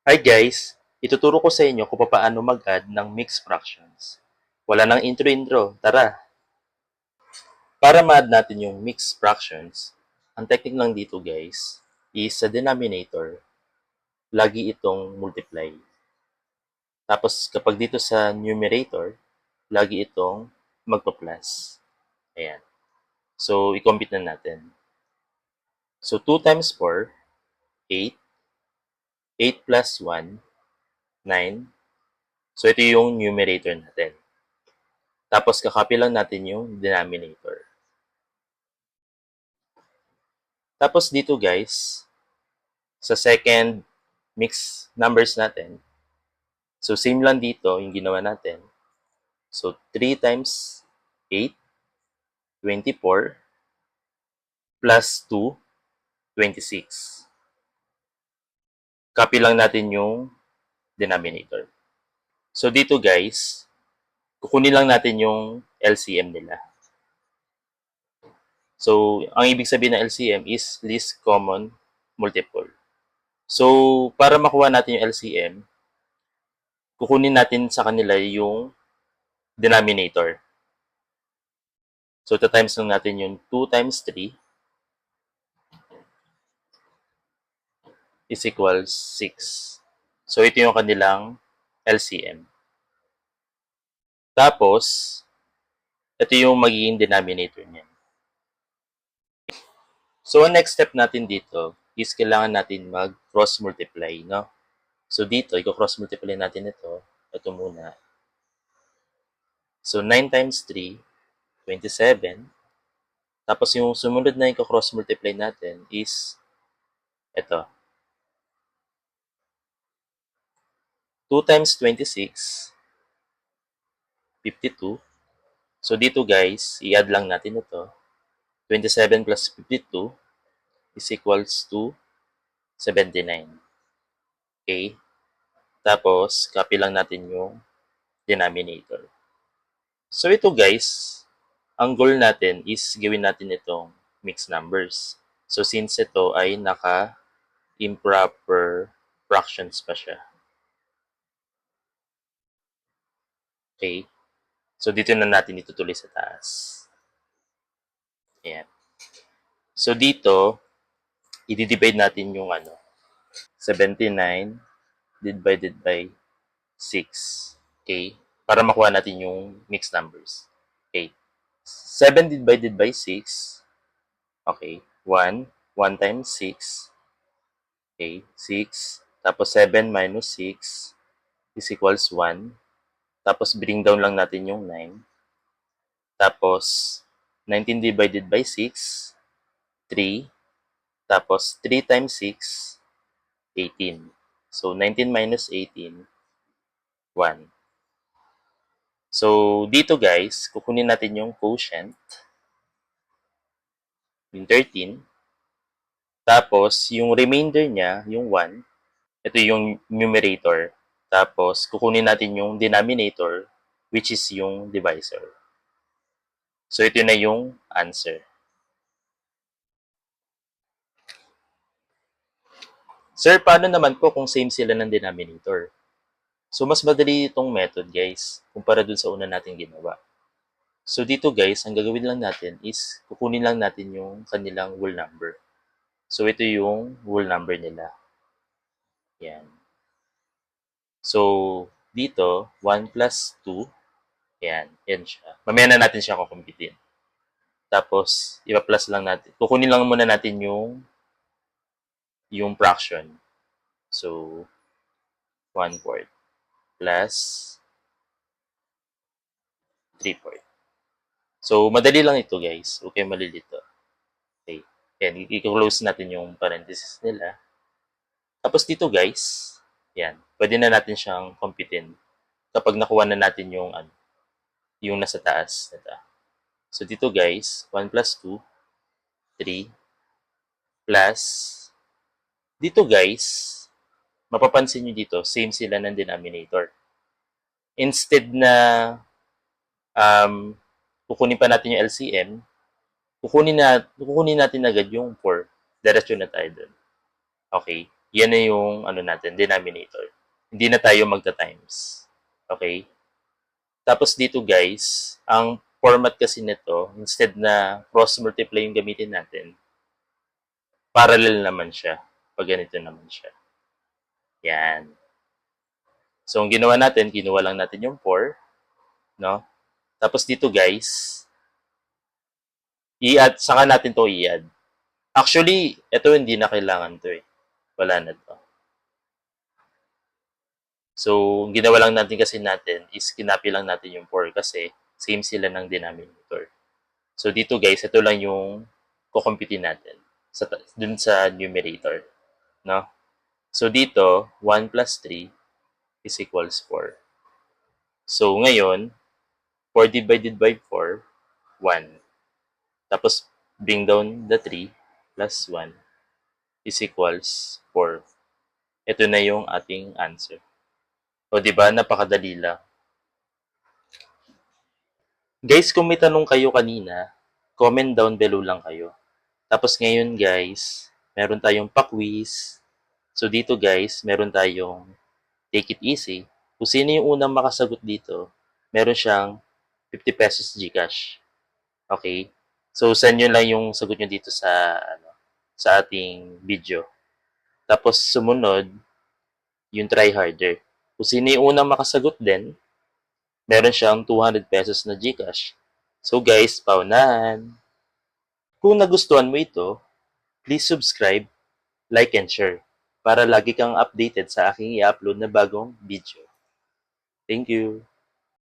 Hi guys! Ituturo ko sa inyo kung paano mag-add ng mixed fractions. Wala nang intro-intro, tara! Para ma-add natin yung mixed fractions, ang technique lang dito guys is sa denominator, lagi itong multiply. Tapos kapag dito sa numerator, lagi itong magpa-plus. Ayan. So, i-compute na natin. So, 2 times 4, 8. 8 plus 1, 9. So, ito yung numerator natin. Tapos, kakopy lang natin yung denominator. Tapos dito guys, sa second mix numbers natin, so same lang dito yung ginawa natin. So 3 times 8, 24, plus 2, 26. Copy lang natin yung denominator. So dito guys, kukunin lang natin yung LCM nila. So ang ibig sabihin ng LCM is least common multiple. So para makuha natin yung LCM, kukunin natin sa kanila yung denominator. So, times lang natin yung 2 times 3 is equals 6. So, ito yung kanilang LCM. Tapos, ito yung magiging denominator niya. So, ang next step natin dito is kailangan natin mag-cross multiply, no? So, dito, i-cross multiply natin ito. Ito muna. So, 9 times 3, 27. Tapos, yung sumunod na i-cross multiply natin is ito. 2 times 26, 52. So, dito guys, i-add lang natin ito. 27 plus 52 is equals to 79. Okay? Tapos, copy lang natin yung denominator. So, ito guys, ang goal natin is gawin natin itong mixed numbers. So, since ito ay naka-improper fractions pa siya. Okay? So, dito na natin itutuloy sa taas. Ayan. So, dito, i-divide natin yung 79 divided by 6. Okay? Para makuha natin yung mixed numbers. Okay. 7 divided by 6. Okay. 1. 1 times 6. Okay. 6. Tapos 7 minus 6 is equals 1. Tapos bring down lang natin yung 9. Tapos 19 divided by 6. 3. Tapos 3 times 6. 18. So 19 minus 18. 1. So, dito guys, kukunin natin yung quotient, yung 13. Tapos, yung remainder niya, yung 1, ito yung numerator. Tapos, kukunin natin yung denominator, which is yung divisor. So, ito na yung answer. Sir, paano naman po kung same sila ng denominator? So, mas madali itong method, guys, kumpara dun sa una natin ginawa. So, dito guys, ang gagawin lang natin is kukunin lang natin yung kanilang whole number. So, ito yung whole number nila. Yan. So, dito, 1 plus 2. Yan. Yan siya. Mamaya na natin siya kukumpitin. Tapos, ipa-plus lang natin. Kukunin lang muna natin yung fraction. So, 1/4 plus 3/4. So, madali lang ito guys. Okay, malilito. Okay. Yan. I-close natin yung parenthesis nila. Tapos dito guys, yan. Pwede na natin siyang computin kapag nakuha na natin yung nasa taas. Ito. So, dito guys, 1 plus 2, 3, plus, dito guys, mapapansin nyo dito, same sila ng denominator. Instead na kukunin pa natin yung LCM, kukunin natin agad yung 4. Diretso na tayo dun. Okay? Yan na yung ano natin, denominator. Hindi na tayo magta-times. Okay? Tapos dito guys, ang format kasi nito, instead na cross-multiply yung gamitin natin, parallel naman siya. Pag ganito naman siya. Yan. So, ang ginawa natin, kinuha lang natin yung 4, no? Tapos dito guys, i-add, saka natin to i-add. Actually, ito hindi na kailangan to eh. Wala na to. So, ginawa lang natin kasi natin is kinapi lang natin yung 4 kasi same sila ng denominator. So, dito guys, ito lang yung kukumpitin natin dun sa numerator. No? So, dito, 1 plus 3 is equals 4. So, ngayon, 4 divided by 4, 1. Tapos, bring down the 3 plus 1 is equals 4. Ito na yung ating answer. O, di ba? Napakadali lang. Guys, kung may tanong kayo kanina, comment down below lang kayo. Tapos ngayon guys, meron tayong pa-quiz. So dito guys, meron tayong take it easy. Kung sino yung unang makasagot dito, meron siyang 50 pesos GCash. Okay? So send nyo lang yung sagot nyo dito sa ating video. Tapos sumunod, yung try harder. Kung sino yung unang makasagot din, meron siyang 200 pesos na GCash. So guys, paunahan. Kung nagustuhan mo ito, please subscribe, like, and share para lagi kang updated sa aking i-upload na bagong video. Thank you!